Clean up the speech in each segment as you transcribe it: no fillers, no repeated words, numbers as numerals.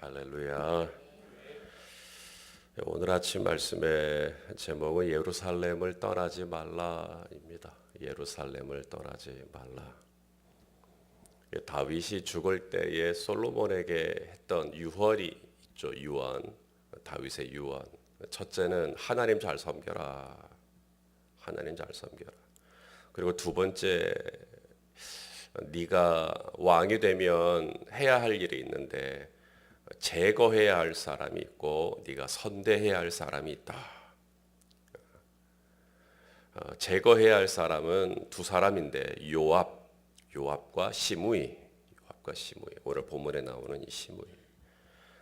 할렐루야. 오늘 아침 말씀의 제목은 예루살렘을 떠나지 말라입니다. 예루살렘을 떠나지 말라. 다윗이 죽을 때에 솔로몬에게 했던 유언이 있죠. 유언. 다윗의 유언. 첫째는 하나님 잘 섬겨라. 하나님 잘 섬겨라. 그리고 두 번째, 네가 왕이 되면 해야 할 일이 있는데 제거해야 할 사람이 있고 네가 선대해야 할 사람이 있다. 제거해야 할 사람은 두 사람인데 요압과 시므이. 오늘 본문에 나오는 이 시므이.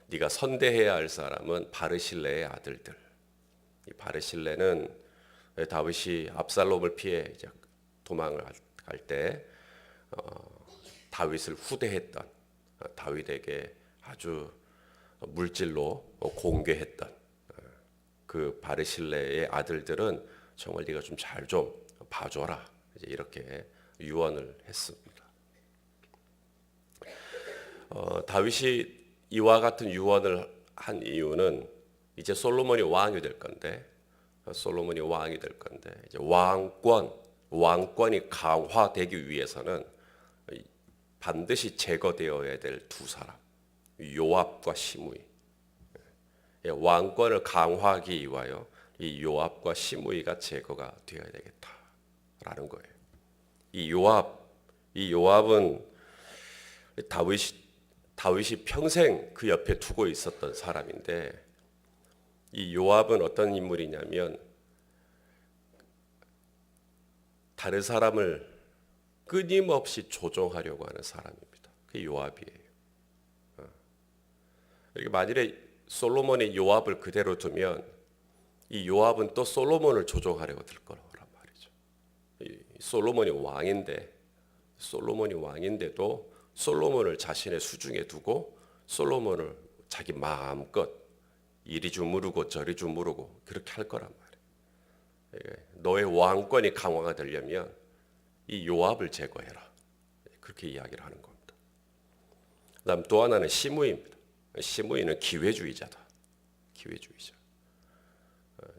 네가 선대해야 할 사람은 바르실레의 아들들. 이 바르실레는 다윗이 압살롬을 피해 이제 도망을 갈 때 다윗을 후대했던, 다윗에게 아주 물질로 공개했던 그 바르실레의 아들들은 정말 네가 좀 잘 좀 봐줘라. 이제 이렇게 유언을 했습니다. 다윗이 이와 같은 유언을 한 이유는 이제 솔로몬이 왕이 될 건데, 이제 왕권이 강화되기 위해서는 반드시 제거되어야 될 두 사람, 요압과 시므이. 왕권을 강화하기 위하여 이 요압과 시므이가 제거가 되어야 되겠다라는 거예요. 이 요압은 다윗이 평생 그 옆에 두고 있었던 사람인데, 이 요압은 어떤 인물이냐면 다른 사람을 끊임없이 조종하려고 하는 사람입니다. 그게 요압이에요. 이렇게 만일에 솔로몬이 요압을 그대로 두면 이 요압은 또 솔로몬을 조종하려고 들 거란 말이죠. 솔로몬이 왕인데도 솔로몬을 자신의 수중에 두고 솔로몬을 자기 마음껏 이리 주무르고 저리 주무르고 그렇게 할 거란 말이에요. 너의 왕권이 강화가 되려면 이 요압을 제거해라. 그렇게 이야기를 하는 겁니다. 그다음 또 하나는 시므이입니다. 시므이는 기회주의자다. 기회주의자.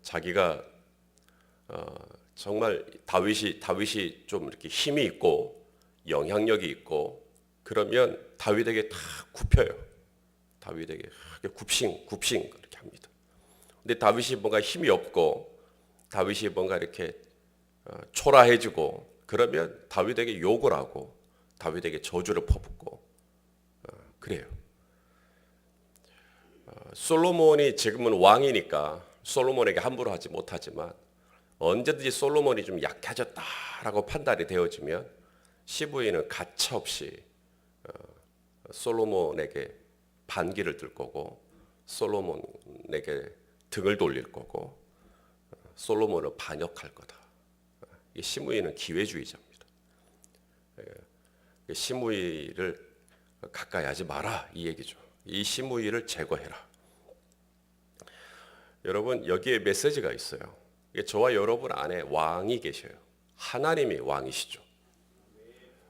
자기가 정말 다윗이 좀 이렇게 힘이 있고 영향력이 있고 그러면 다윗에게 다 굽혀요. 다윗에게 굽싱 그렇게 합니다. 근데 다윗이 뭔가 힘이 없고 다윗이 뭔가 이렇게 초라해지고 그러면 다윗에게 욕을 하고 다윗에게 저주를 퍼붓고 그래요. 솔로몬이 지금은 왕이니까 솔로몬에게 함부로 하지 못하지만 언제든지 솔로몬이 좀 약해졌다라고 판단이 되어지면 시므이는 가차없이 솔로몬에게 반기를 들 거고 솔로몬에게 등을 돌릴 거고 솔로몬을 반역할 거다. 이 시므이는 기회주의자입니다. 시므이를 가까이 하지 마라 이 얘기죠. 이 시므이를 제거해라. 여러분 여기에 메시지가 있어요. 저와 여러분 안에 왕이 계셔요. 하나님이 왕이시죠.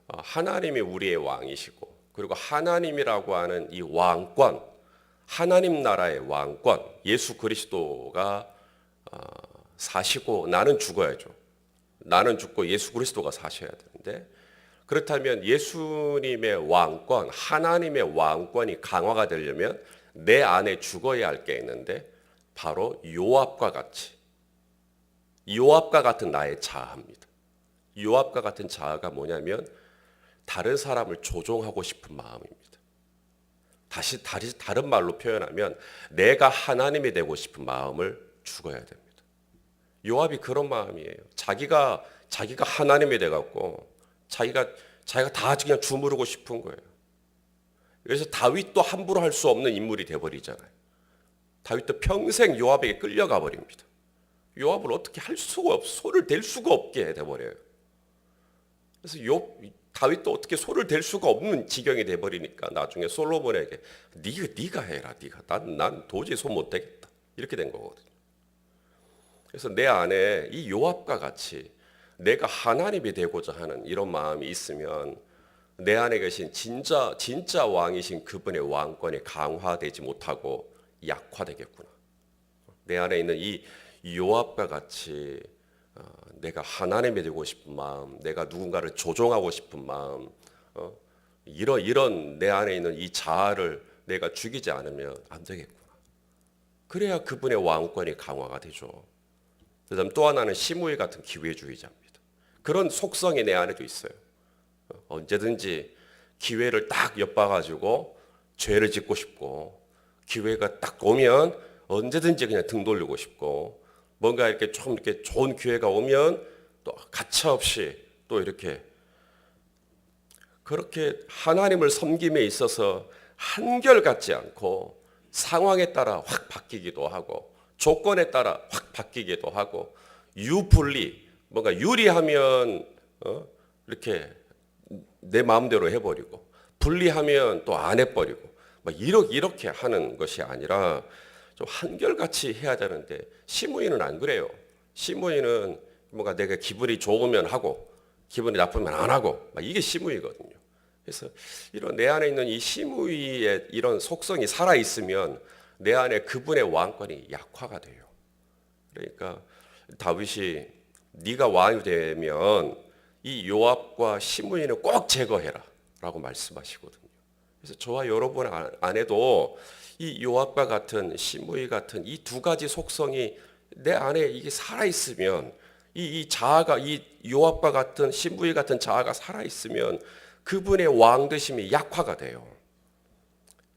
하나님이 우리의 왕이시고 그리고 하나님이라고 하는 이 왕권, 하나님 나라의 왕권, 예수 그리스도가 사시고 나는 죽어야죠. 나는 죽고 예수 그리스도가 사셔야 되는데 그렇다면 예수님의 왕권, 하나님의 왕권이 강화가 되려면 내 안에 죽어야 할 게 있는데 바로 요압과 같은 나의 자아입니다. 요압과 같은 자아가 뭐냐면 다른 사람을 조종하고 싶은 마음입니다. 다른 말로 표현하면 내가 하나님이 되고 싶은 마음을 죽어야 됩니다. 요압이 그런 마음이에요. 자기가 하나님이 돼갖고 자기가 다 그냥 주무르고 싶은 거예요. 그래서 다윗도 함부로 할 수 없는 인물이 돼버리잖아요. 다윗도 평생 요압에게 끌려가 버립니다. 요압을 어떻게 할 수가 손을 댈 수가 없게 돼버려요. 그래서 다윗도 어떻게 손을 댈 수가 없는 지경이 돼버리니까 나중에 솔로몬에게 네가 해라. 난 도저히 손 못 대겠다. 이렇게 된 거거든요. 그래서 내 안에 이 요압과 같이 내가 하나님이 되고자 하는 이런 마음이 있으면 내 안에 계신 진짜 왕이신 그분의 왕권이 강화되지 못하고 약화되겠구나. 내 안에 있는 이 요압과 같이 내가 하나님이 되고 싶은 마음, 내가 누군가를 조종하고 싶은 마음, 이런 내 안에 있는 이 자아를 내가 죽이지 않으면 안 되겠구나. 그래야 그분의 왕권이 강화가 되죠. 그다음 또 하나는 시므이 같은 기회주의자입니다. 그런 속성이 내 안에도 있어요. 언제든지 기회를 딱 엿봐가지고 죄를 짓고 싶고, 기회가 딱 오면 언제든지 그냥 등 돌리고 싶고, 뭔가 이렇게 좀 이렇게 좋은 기회가 오면 또 가차없이 또 이렇게, 그렇게 하나님을 섬김에 있어서 한결같지 않고 상황에 따라 확 바뀌기도 하고 조건에 따라 확 바뀌기도 하고, 유불리, 뭔가 유리하면 이렇게 내 마음대로 해버리고, 불리하면 또 안 해버리고, 막 이렇게 하는 것이 아니라 좀 한결같이 해야 되는데, 시므이는 안 그래요. 시므이는 뭔가 내가 기분이 좋으면 하고 기분이 나쁘면 안 하고, 막 이게 시므이거든요. 그래서 이런 내 안에 있는 이 시므이의 이런 속성이 살아 있으면 내 안에 그분의 왕권이 약화가 돼요. 그러니까 다윗이 네가 왕이 되면 이 요압과 시므이는 꼭 제거해라라고 말씀하시거든요. 그래서 저와 여러분 안에도 이 요압과 같은 시므이 같은 이 두 가지 속성이 내 안에 이게 살아 있으면, 이 자아가, 이 요압과 같은 시므이 같은 자아가 살아 있으면 그분의 왕 되심이 약화가 돼요.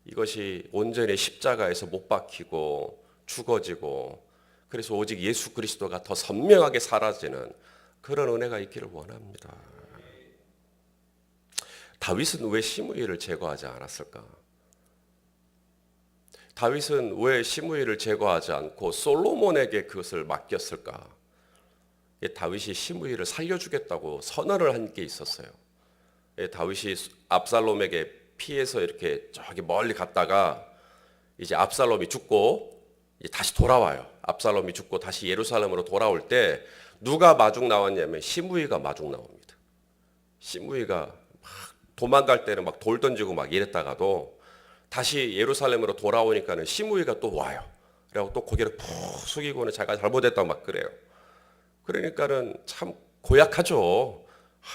이것이 온전히 십자가에서 못 박히고 죽어지고, 그래서 오직 예수 그리스도가 더 선명하게 사라지는 그런 은혜가 있기를 원합니다. 다윗은 왜 시므이를 제거하지 않았을까? 다윗은 왜 시므이를 제거하지 않고 솔로몬에게 그것을 맡겼을까? 다윗이 시므이를 살려주겠다고 선언을 한 게 있었어요. 다윗이 압살롬에게 피해서 이렇게 저기 멀리 갔다가 이제 압살롬이 죽고 다시 돌아와요. 압살롬이 죽고 다시 예루살렘으로 돌아올 때 누가 마중 나왔냐면 시므이가 마중 나옵니다. 시므이가 막 도망갈 때는 막 돌 던지고 막 이랬다가도 다시 예루살렘으로 돌아오니까는 시므이가 또 와요. 그리고 또 고개를 푹 숙이고는 자기가 잘못했다고 막 그래요. 그러니까는 참 고약하죠.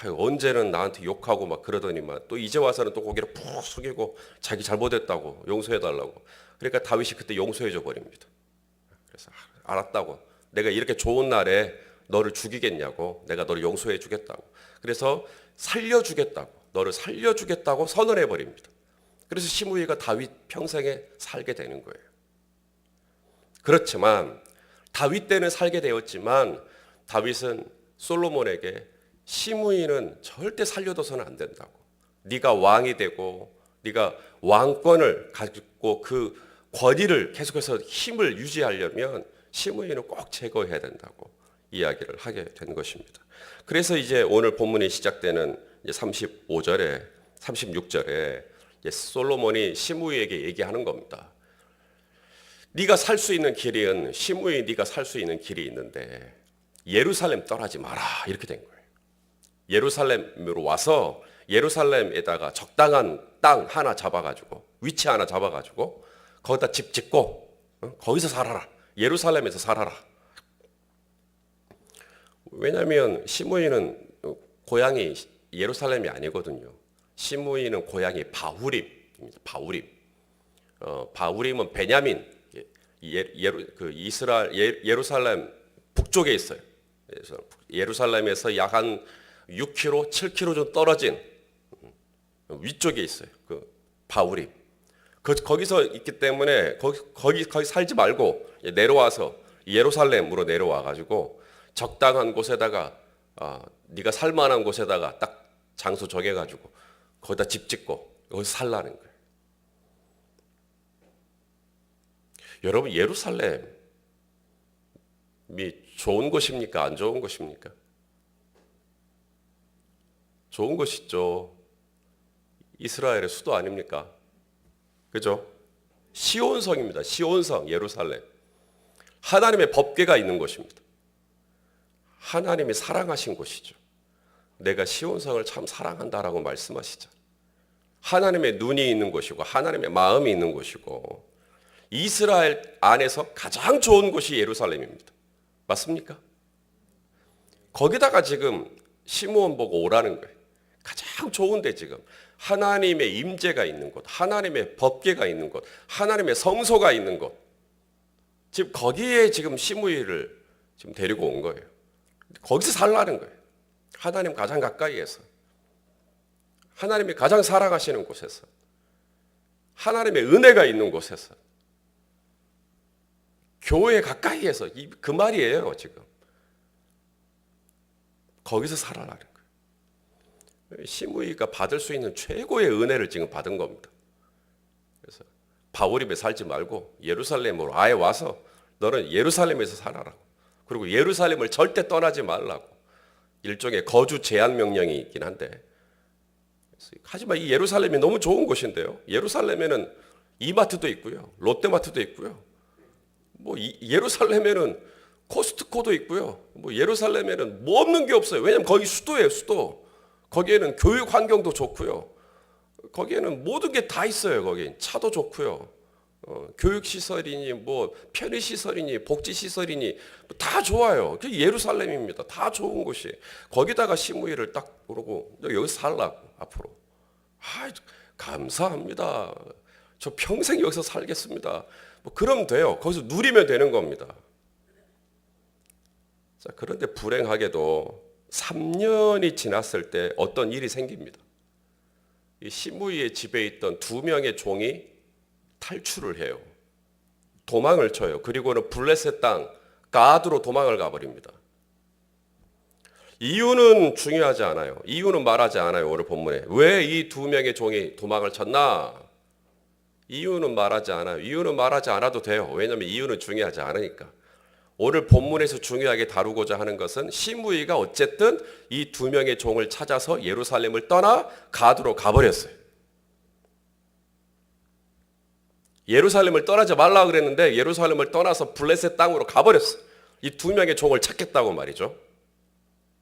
언제는 나한테 욕하고 막 그러더니만 또 이제 와서는 또 고개를 푹 숙이고 자기 잘못했다고 용서해달라고. 그러니까 다윗이 그때 용서해줘 버립니다. 그래서 알았다고, 내가 이렇게 좋은 날에 너를 죽이겠냐고, 내가 너를 용서해 주겠다고, 그래서 살려주겠다고, 너를 살려주겠다고 선언해 버립니다. 그래서 시므이가 다윗 평생에 살게 되는 거예요. 그렇지만 다윗 때는 살게 되었지만 다윗은 솔로몬에게 시므이는 절대 살려둬서는 안 된다고, 네가 왕이 되고 네가 왕권을 가지고 그 권위를 계속해서 힘을 유지하려면 시므이는 꼭 제거해야 된다고 이야기를 하게 된 것입니다. 그래서 이제 오늘 본문이 시작되는 35절에 36절에 솔로몬이 시므이에게 얘기하는 겁니다. 네가 살 수 있는 길은, 시므이 네가 살 수 있는 길이 있는데 예루살렘 떠나지 마라, 이렇게 된 거예요. 예루살렘으로 와서 예루살렘에다가 적당한 땅 하나 잡아가지고, 위치 하나 잡아가지고 거기다 집 짓고 거기서 살아라, 예루살렘에서 살아라. 왜냐하면 시므이는 고향이 예루살렘이 아니거든요. 시므이는 고향이 바후림입니다. 바후림은 베냐민, 예루살렘 북쪽에 있어요. 예루살렘에서 약 한 6km, 7km 좀 떨어진 위쪽에 있어요. 그 바후림. 거기서 있기 때문에 거기 살지 말고 내려와서 예루살렘으로 내려와 가지고 적당한 곳에다가 네가 살 만한 곳에다가 딱 장소 정해 가지고 거기다 집 짓고 여기서 살라는 거예요. 여러분, 예루살렘이 좋은 곳입니까? 안 좋은 곳입니까? 좋은 곳이죠. 이스라엘의 수도 아닙니까? 그죠? 시온성입니다. 시온성, 예루살렘. 하나님의 법궤가 있는 곳입니다. 하나님이 사랑하신 곳이죠. 내가 시온성을 참 사랑한다라고 말씀하시죠. 하나님의 눈이 있는 곳이고 하나님의 마음이 있는 곳이고 이스라엘 안에서 가장 좋은 곳이 예루살렘입니다. 맞습니까? 거기다가 지금 시므온 보고 오라는 거예요. 가장 좋은데 지금 하나님의 임재가 있는 곳, 하나님의 법궤가 있는 곳, 하나님의 성소가 있는 곳. 지금 거기에 지금 시므이를 지금 데리고 온 거예요. 거기서 살라는 거예요. 하나님 가장 가까이에서, 하나님이 가장 사랑하시는 곳에서, 하나님의 은혜가 있는 곳에서, 교회 가까이에서, 그 말이에요 지금. 거기서 살아라는 거예요. 시므이가 받을 수 있는 최고의 은혜를 지금 받은 겁니다. 그래서 바울임에 살지 말고 예루살렘으로 아예 와서 너는 예루살렘에서 살아라고. 그리고 예루살렘을 절대 떠나지 말라고. 일종의 거주 제한 명령이 있긴 한데, 하지만 이 예루살렘이 너무 좋은 곳인데요. 예루살렘에는 이마트도 있고요, 롯데마트도 있고요. 뭐 예루살렘에는 코스트코도 있고요. 뭐 예루살렘에는 뭐 없는 게 없어요. 왜냐하면 거기 수도예요, 수도. 거기에는 교육 환경도 좋고요. 거기에는 모든 게 다 있어요. 거기 차도 좋고요. 교육 시설이니 뭐 편의 시설이니 복지 시설이니 다 좋아요. 그게 예루살렘입니다. 다 좋은 곳이. 거기다가 시므이를 딱 그러고 여기 살라고 앞으로. 아, 감사합니다. 저 평생 여기서 살겠습니다. 뭐 그러면 돼요. 거기서 누리면 되는 겁니다. 자, 그런데 불행하게도 3년이 지났을 때 어떤 일이 생깁니다. 이 시므이의 집에 있던 2명의 종이 탈출을 해요. 도망을 쳐요. 그리고는 블레셋 땅 가드로 도망을 가버립니다. 이유는 중요하지 않아요. 이유는 말하지 않아요. 오늘 본문에. 왜 이 2명의 종이 도망을 쳤나? 이유는 말하지 않아요. 이유는 말하지 않아도 돼요. 왜냐하면 이유는 중요하지 않으니까. 오늘 본문에서 중요하게 다루고자 하는 것은 시므이가 어쨌든 이 2명의 종을 찾아서 예루살렘을 떠나 가드로 가버렸어요. 예루살렘을 떠나지 말라 그랬는데 예루살렘을 떠나서 블레셋 땅으로 가버렸어요. 이 2명의 종을 찾겠다고 말이죠.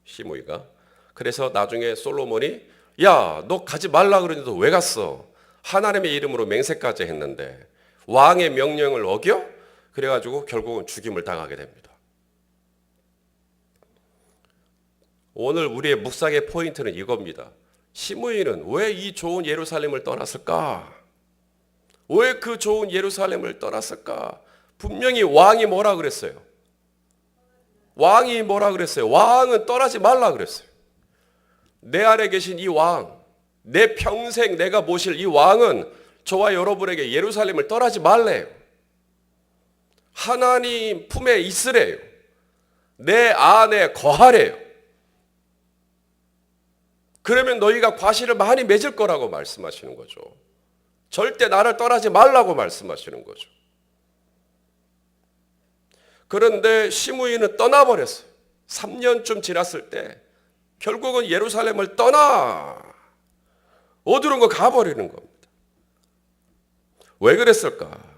시므이가. 그래서 나중에 솔로몬이 야, 너 가지 말라 그랬는데 왜 갔어? 하나님의 이름으로 맹세까지 했는데 왕의 명령을 어겨? 그래가지고 결국은 죽임을 당하게 됩니다. 오늘 우리의 묵상의 포인트는 이겁니다. 시므이는 왜 이 좋은 예루살렘을 떠났을까? 왜 그 좋은 예루살렘을 떠났을까? 분명히 왕이 뭐라 그랬어요? 왕이 뭐라 그랬어요? 왕은 떠나지 말라 그랬어요. 내 안에 계신 이 왕, 내 평생 내가 모실 이 왕은 저와 여러분에게 예루살렘을 떠나지 말래요. 하나님 품에 있으래요. 내 안에 거하래요. 그러면 너희가 과실을 많이 맺을 거라고 말씀하시는 거죠. 절대 나를 떠나지 말라고 말씀하시는 거죠. 그런데 시므이는 떠나버렸어요. 3년쯤 지났을 때 결국은 예루살렘을 떠나 어디론가 가버리는 겁니다. 왜 그랬을까?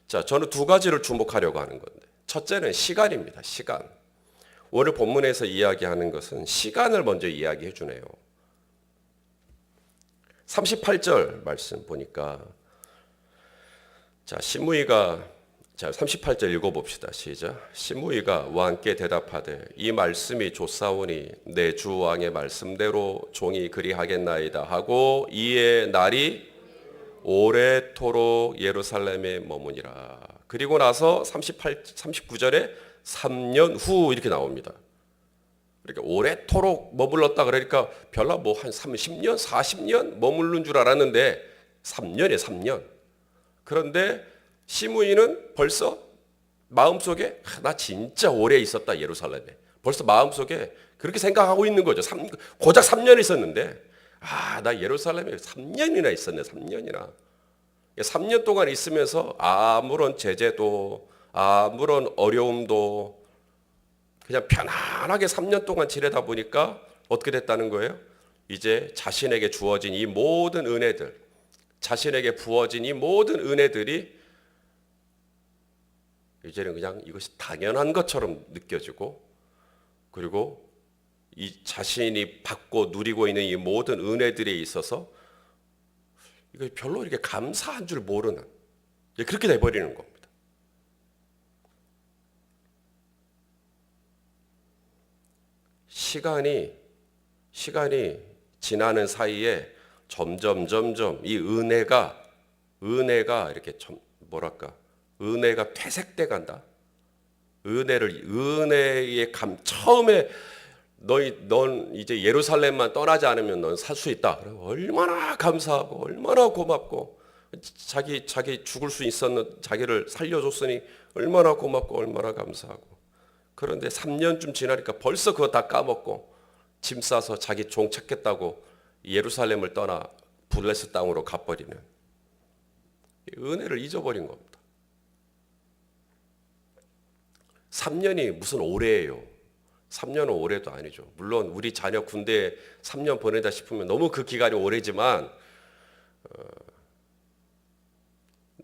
자, 저는 2가지를 주목하려고 하는 건데, 첫째는 시간입니다. 시간. 오늘 본문에서 이야기하는 것은 시간을 먼저 이야기해 주네요. 38절 말씀 보니까, 자, 시므이가, 자, 38절 읽어봅시다. 시작. 시므이가 왕께 대답하되 이 말씀이 좋사오니 내 주 왕의 말씀대로 종이 그리하겠나이다 하고 이에 날이 오래토록 예루살렘에 머무니라. 그리고 나서 39절에 3년 후 이렇게 나옵니다. 그러니까 오래토록 머물렀다 그러니까 별로 뭐 한 30년, 40년 머무른 줄 알았는데 3년이에요, 3년. 그런데 시므이는 벌써 마음속에 나 진짜 오래 있었다 예루살렘에. 벌써 마음속에 그렇게 생각하고 있는 거죠. 고작 3년 있었는데 나 예루살렘에 3년이나 있었네. 3년이나. 3년 동안 있으면서 아무런 제재도 아무런 어려움도 그냥 편안하게 3년 동안 지내다 보니까 어떻게 됐다는 거예요? 이제 자신에게 주어진 이 모든 은혜들, 자신에게 부어진 이 모든 은혜들이 이제는 그냥 이것이 당연한 것처럼 느껴지고, 그리고 이 자신이 받고 누리고 있는 이 모든 은혜들에 있어서 이거 별로 이렇게 감사한 줄 모르는 그렇게 돼버리는 겁니다. 시간이 지나는 사이에 점점 이 은혜가 이렇게 은혜가 퇴색돼 간다. 은혜의 처음에 넌 이제 예루살렘만 떠나지 않으면 넌 살 수 있다. 얼마나 감사하고 얼마나 고맙고 자기 죽을 수 있었는 자기를 살려줬으니 얼마나 고맙고 얼마나 감사하고. 그런데 3년쯤 지나니까 벌써 그거 다 까먹고 짐 싸서 자기 종 찾겠다고 예루살렘을 떠나 블레스 땅으로 가버리는 은혜를 잊어버린 겁니다. 3년이 무슨 오래예요. 3년은 오래도 아니죠. 물론 우리 자녀 군대에 3년 보내다 싶으면 너무 그 기간이 오래지만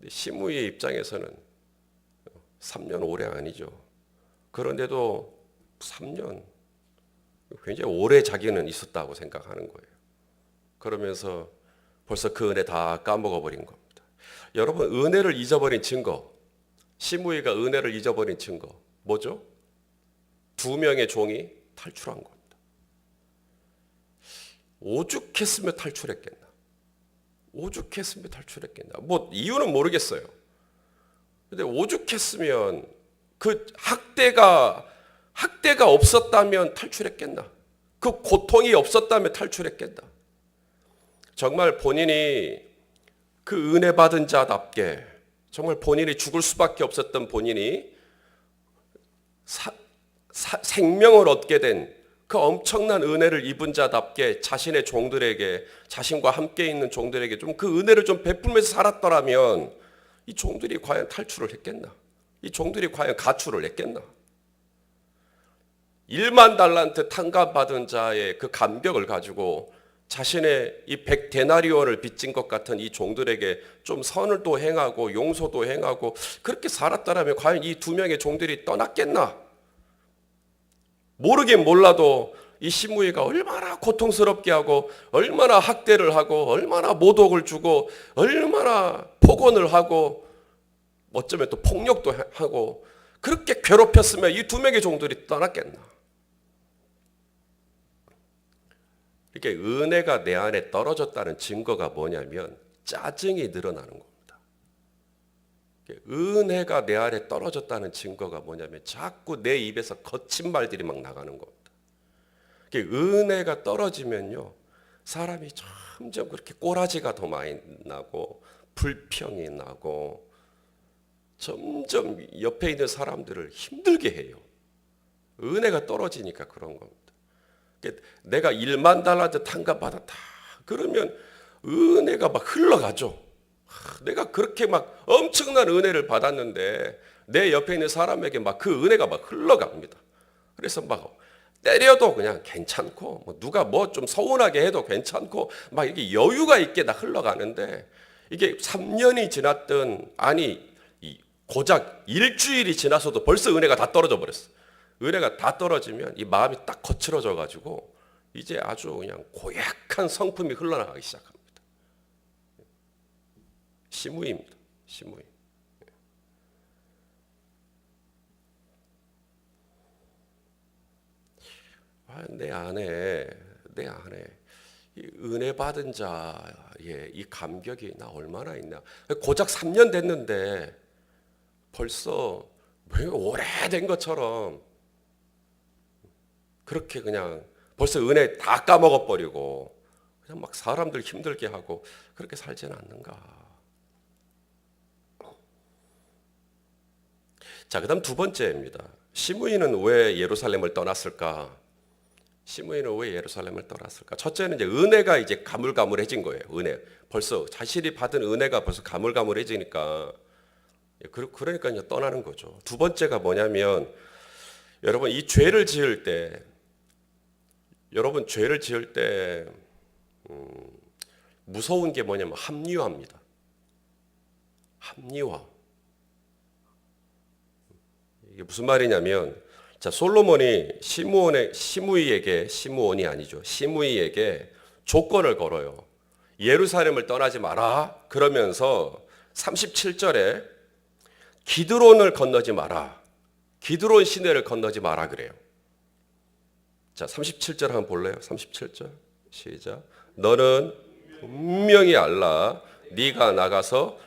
시므이의 입장에서는 3년 오래 아니죠. 그런데도 3년 굉장히 오래 자기는 있었다고 생각하는 거예요. 그러면서 벌써 그 은혜 다 까먹어버린 겁니다. 여러분, 은혜를 잊어버린 증거, 시므이가 은혜를 잊어버린 증거 뭐죠? 2명의 종이 탈출한 겁니다. 오죽했으면 탈출했겠나? 뭐 이유는 모르겠어요. 근데 오죽했으면 그 학대가 없었다면 탈출했겠나? 그 고통이 없었다면 탈출했겠나? 정말 본인이 그 은혜 받은 자답게 정말 본인이 죽을 수밖에 없었던 본인이 생명을 얻게 된 그 엄청난 은혜를 입은 자답게 자신의 종들에게, 자신과 함께 있는 종들에게 좀 그 은혜를 좀 베풀면서 살았더라면 이 종들이 과연 탈출을 했겠나? 이 종들이 과연 가출을 했겠나? 1만 달란트 탕감받은 자의 그 감격을 가지고 자신의 이 100데나리온을 빚진 것 같은 이 종들에게 좀 선을 또 행하고 용서도 행하고 그렇게 살았다면 과연 이 2명의 종들이 떠났겠나? 모르긴 몰라도 이 시므이가 얼마나 고통스럽게 하고 얼마나 학대를 하고 얼마나 모독을 주고 얼마나 폭언을 하고 어쩌면 또 폭력도 하고 그렇게 괴롭혔으면 이 2명의 종들이 떠났겠나? 이렇게 은혜가 내 안에 떨어졌다는 증거가 뭐냐면 짜증이 늘어나는 겁니다. 은혜가 내 안에 떨어졌다는 증거가 뭐냐면 자꾸 내 입에서 거친 말들이 막 나가는 겁니다. 은혜가 떨어지면요, 사람이 점점 그렇게 꼬라지가 더 많이 나고 불평이 나고 점점 옆에 있는 사람들을 힘들게 해요. 은혜가 떨어지니까 그런 겁니다. 내가 1만 달란트 탕감받았다 그러면 은혜가 막 흘러가죠. 내가 그렇게 막 엄청난 은혜를 받았는데 내 옆에 있는 사람에게 막 그 은혜가 막 흘러갑니다. 그래서 막 때려도 그냥 괜찮고 뭐 누가 뭐 좀 서운하게 해도 괜찮고 막 이렇게 여유가 있게 다 흘러가는데 이게 3년이 지났든 아니 고작 일주일이 지나서도 벌써 은혜가 다 떨어져 버렸어. 은혜가 다 떨어지면 이 마음이 딱 거칠어져 가지고 이제 아주 그냥 고약한 성품이 흘러나가기 시작합니다. 시므이입니다. 시므이. 내 안에 이 은혜 받은 자의 이 감격이 나 얼마나 있나. 고작 3년 됐는데 벌써 왜 오래된 것처럼 그렇게 그냥 벌써 은혜 다 까먹어 버리고 그냥 막 사람들 힘들게 하고 그렇게 살지는 않는가. 자, 그다음 2번째입니다. 시므이는 왜 예루살렘을 떠났을까? 첫째는 이제 은혜가 이제 가물가물해진 거예요. 은혜. 벌써 자신이 받은 은혜가 벌써 가물가물해지니까 그러니까 이제 떠나는 거죠. 2번째가 뭐냐면 여러분 이 죄를 지을 때 무서운 게 뭐냐면 합리화입니다. 합리화. 이게 무슨 말이냐면 자, 솔로몬이 시므이에게 조건을 걸어요. 예루살렘을 떠나지 마라. 그러면서 37절에 기드론을 건너지 마라. 기드론 시내를 건너지 마라 그래요. 자, 37절 한번 볼래요? 37절 시작. 너는 분명히 알라. 네가 나가서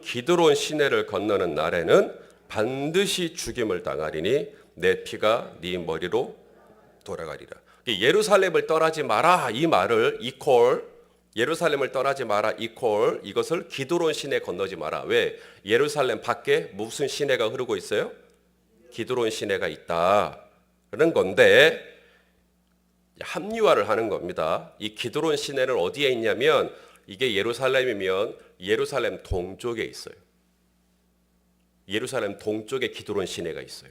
기드론 시내를 건너는 날에는 반드시 죽임을 당하리니 내 피가 네 머리로 돌아가리라. 예루살렘을 떠나지 마라 이 말을 이퀄 예루살렘을 떠나지 마라 이퀄 이것을 기드론 시내 건너지 마라. 왜? 예루살렘 밖에 무슨 시내가 흐르고 있어요? 기드론 시내가 있다는 건데 합리화를 하는 겁니다. 이 기드론 시내는 어디에 있냐면 이게 예루살렘이면 예루살렘 동쪽에 있어요. 예루살렘 동쪽에 기드론 시내가 있어요.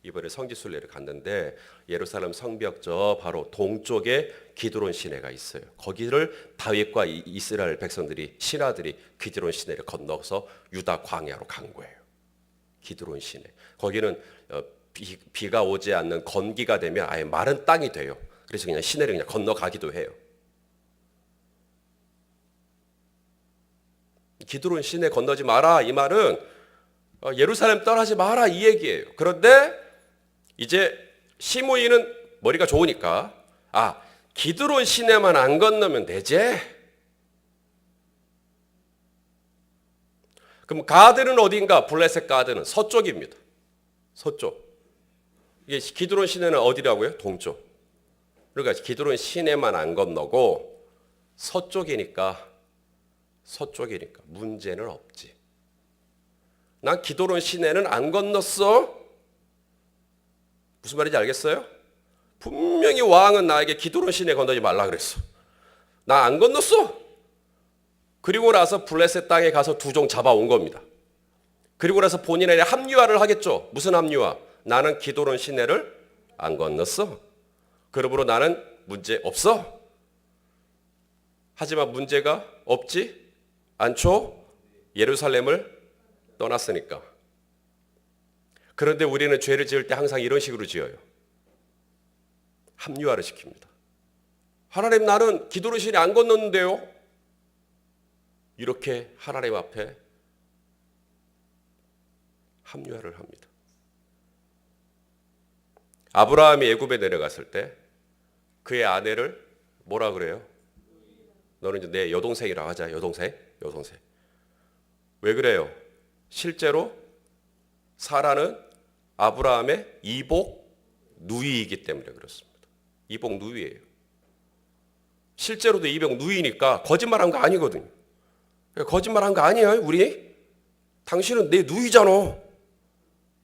이번에 성지순례를 갔는데 예루살렘 성벽 저 바로 동쪽에 기드론 시내가 있어요. 거기를 다윗과 이스라엘 백성들이 신하들이 기드론 시내를 건너서 유다 광야로 간 거예요. 기드론 시내. 거기는 비가 오지 않는 건기가 되면 아예 마른 땅이 돼요. 그래서 그냥 시내를 그냥 건너가기도 해요. 기드론 시내 건너지 마라 이 말은 예루살렘 떠나지 마라 이 얘기예요. 그런데 이제 시므이는 머리가 좋으니까 기드론 시내만 안 건너면 되지. 그럼 가드는 어딘가? 블레셋 가드는 서쪽입니다. 서쪽. 이게 기드론 시내는 어디라고요? 동쪽. 그러니까 기드론 시내만 안 건너고 서쪽이니까 문제는 없지. 난 기드론 시내는 안 건넜어. 무슨 말인지 알겠어요? 분명히 왕은 나에게 기드론 시내 건너지 말라 그랬어. 나 안 건넜어. 그리고 나서 블레셋 땅에 가서 두 종 잡아온 겁니다. 그리고 나서 본인의 합리화를 하겠죠. 무슨 합리화? 나는 기드론 시내를 안 건넜어. 그러므로 나는 문제 없어. 하지만 문제가 없지 않죠. 예루살렘을 떠났으니까. 그런데 우리는 죄를 지을 때 항상 이런 식으로 지어요. 합리화를 시킵니다. 하나님 나는 기드론 시내 안 건넜는데요. 이렇게 하나님 앞에 합리화를 합니다. 아브라함이 애굽에 내려갔을 때 그의 아내를 뭐라 그래요? 너는 이제 내 여동생이라고 하자. 여동생. 왜 그래요? 실제로 사라는 아브라함의 이복 누이이기 때문에 그렇습니다. 이복 누이예요. 실제로도 이복 누이니까 거짓말한 거 아니거든요. 거짓말한 거 아니에요, 우리? 당신은 내 누이잖아.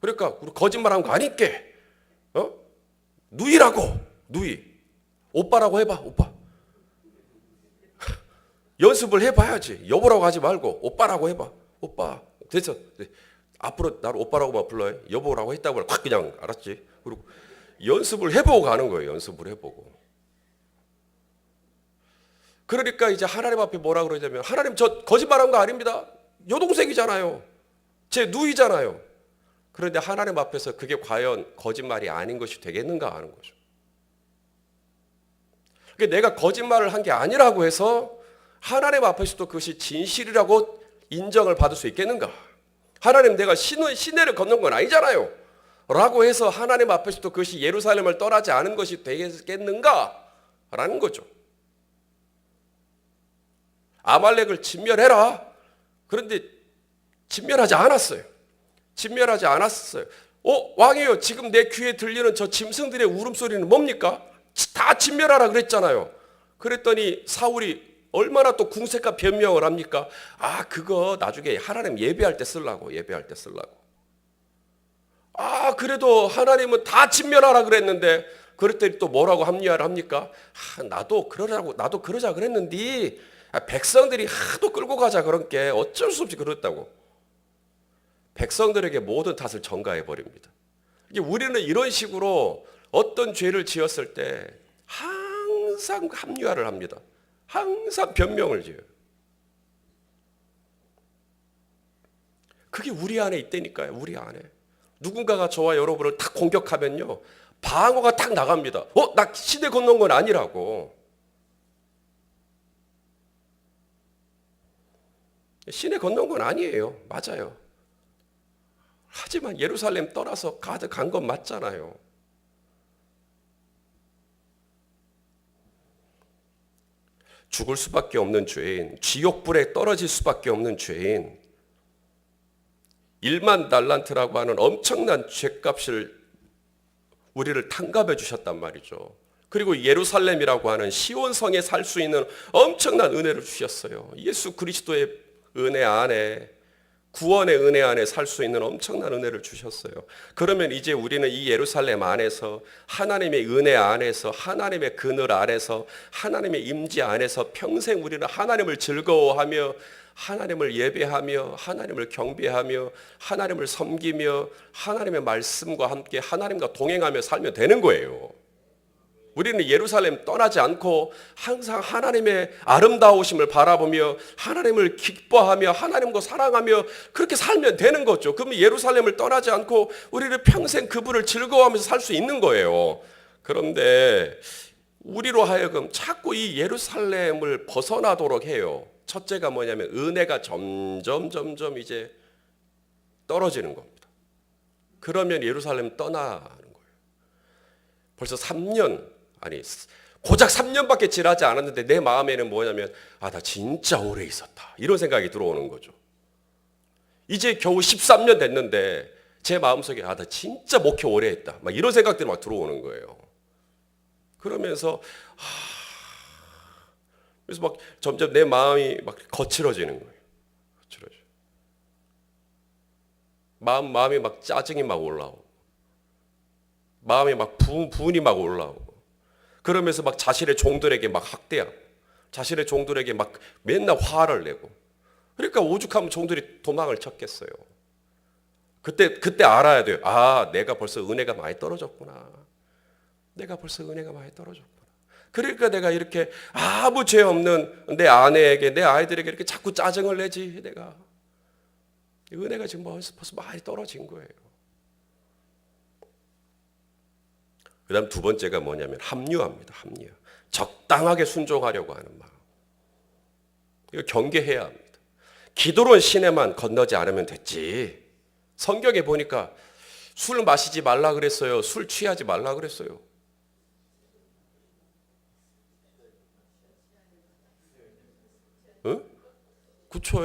그러니까 우리 거짓말한 거 아닐게. 누이라고. 누이. 오빠라고 해봐. 오빠. 연습을 해봐야지. 여보라고 하지 말고 오빠라고 해봐. 오빠. 됐어. 앞으로 나를 오빠라고만 불러요. 여보라고 했다고 확 그냥 알았지. 그리고 연습을 해보고 가는 거예요. 연습을 해보고. 그러니까 이제 하나님 앞에 뭐라 그러냐면 하나님 저 거짓말한 거 아닙니다. 여동생이잖아요. 제 누이잖아요. 그런데 하나님 앞에서 그게 과연 거짓말이 아닌 것이 되겠는가 하는 거죠. 그러니까 내가 거짓말을 한 게 아니라고 해서 하나님 앞에서도 그것이 진실이라고 인정을 받을 수 있겠는가? 하나님 내가 시내를 건넌 건 아니잖아요. 라고 해서 하나님 앞에서도 그것이 예루살렘을 떠나지 않은 것이 되겠는가? 라는 거죠. 아말렉을 진멸해라. 그런데 진멸하지 않았어요. 왕이요. 지금 내 귀에 들리는 저 짐승들의 울음소리는 뭡니까? 다 진멸하라 그랬잖아요. 그랬더니 사울이 얼마나 또 궁색한 변명을 합니까? 그거 나중에 하나님 예배할 때 쓰려고. 그래도 하나님은 다 진멸하라 그랬는데 그랬더니 또 뭐라고 합리화를 합니까? 나도 그러자 그랬는데 백성들이 하도 끌고 가자 그런 게 어쩔 수 없이 그랬다고. 백성들에게 모든 탓을 전가해 버립니다. 우리는 이런 식으로 어떤 죄를 지었을 때 항상 합리화를 합니다. 항상 변명을 지어요. 그게 우리 안에 있다니까요. 우리 안에. 누군가가 저와 여러분을 딱 공격하면요. 방어가 딱 나갑니다. 나 시대 건넌 건 아니라고. 시내 건넌 건 아니에요. 맞아요. 하지만 예루살렘 떠나서 간 건 맞잖아요. 죽을 수밖에 없는 죄인, 지옥불에 떨어질 수밖에 없는 죄인, 1만 달란트라고 하는 엄청난 죄값을 우리를 탕감해 주셨단 말이죠. 그리고 예루살렘이라고 하는 시온성에 살 수 있는 엄청난 은혜를 주셨어요. 예수 그리스도의 은혜 안에, 구원의 은혜 안에 살 수 있는 엄청난 은혜를 주셨어요. 그러면 이제 우리는 이 예루살렘 안에서, 하나님의 은혜 안에서, 하나님의 그늘 안에서, 하나님의 임재 안에서 평생 우리는 하나님을 즐거워하며, 하나님을 예배하며, 하나님을 경배하며, 하나님을 섬기며, 하나님의 말씀과 함께 하나님과 동행하며 살면 되는 거예요. 우리는 예루살렘 떠나지 않고 항상 하나님의 아름다우심을 바라보며 하나님을 기뻐하며 하나님과 사랑하며 그렇게 살면 되는 거죠. 그러면 예루살렘을 떠나지 않고 우리는 평생 그분을 즐거워하면서 살 수 있는 거예요. 그런데 우리로 하여금 자꾸 이 예루살렘을 벗어나도록 해요. 첫째가 뭐냐면 은혜가 점점 이제 떨어지는 겁니다. 그러면 예루살렘 떠나는 거예요. 벌써 3년, 아니 고작 3년밖에 지나지 않았는데 내 마음에는 뭐냐면 나 진짜 오래 있었다, 이런 생각이 들어오는 거죠. 이제 겨우 13년 됐는데 제 마음속에 나 진짜 목회 오래 했다, 막 이런 생각들이 막 들어오는 거예요. 그러면서 그래서 막 점점 내 마음이 막 거칠어지는 거예요. 거칠어져. 마음이 막 짜증이 막 올라오고, 마음이 막 분이 막 올라오고, 그러면서 막 자신의 종들에게 막 학대하고, 자신의 종들에게 막 맨날 화를 내고, 그러니까 오죽하면 종들이 도망을 쳤겠어요. 그때 알아야 돼요. 내가 벌써 은혜가 많이 떨어졌구나. 내가 벌써 은혜가 많이 떨어졌구나. 그러니까 내가 이렇게 아무 죄 없는 내 아내에게, 내 아이들에게 이렇게 자꾸 짜증을 내지. 내가 은혜가 지금 벌써 많이 떨어진 거예요. 그 다음 두 번째가 뭐냐면 합리화입니다. 합리화. 적당하게 순종하려고 하는 마음. 이거 경계해야 합니다. 기도론 시내만 건너지 않으면 됐지. 성경에 보니까 술 마시지 말라 그랬어요. 술 취하지 말라 그랬어요. 응? 그쵸.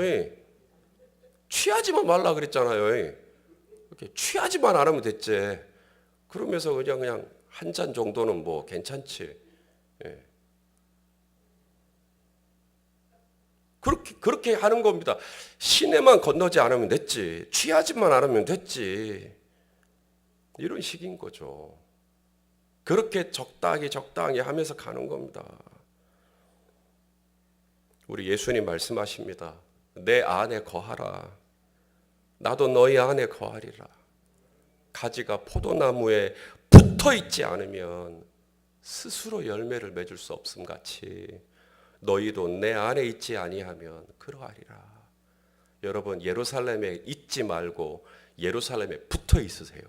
취하지만 말라 그랬잖아요. 이렇게 취하지만 않으면 됐지. 그러면서 그냥 한 잔 정도는 뭐 괜찮지. 그렇게 하는 겁니다. 시내만 건너지 않으면 됐지. 취하지만 않으면 됐지. 이런 식인 거죠. 그렇게 적당히 하면서 가는 겁니다. 우리 예수님 말씀하십니다. 내 안에 거하라. 나도 너희 안에 거하리라. 가지가 포도나무에 붙어 있지 않으면 스스로 열매를 맺을 수 없음 같이 너희도 내 안에 있지 아니하면 그러하리라. 여러분, 예루살렘에 있지 말고 예루살렘에 붙어 있으세요.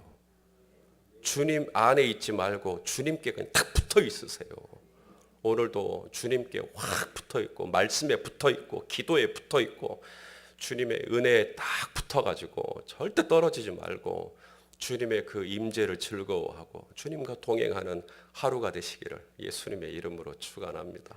주님 안에 있지 말고 주님께 그냥 딱 붙어 있으세요. 오늘도 주님께 확 붙어 있고, 말씀에 붙어 있고, 기도에 붙어 있고, 주님의 은혜에 딱 붙어가지고 절대 떨어지지 말고 주님의 그 임재를 즐거워하고 주님과 동행하는 하루가 되시기를 예수님의 이름으로 축원합니다.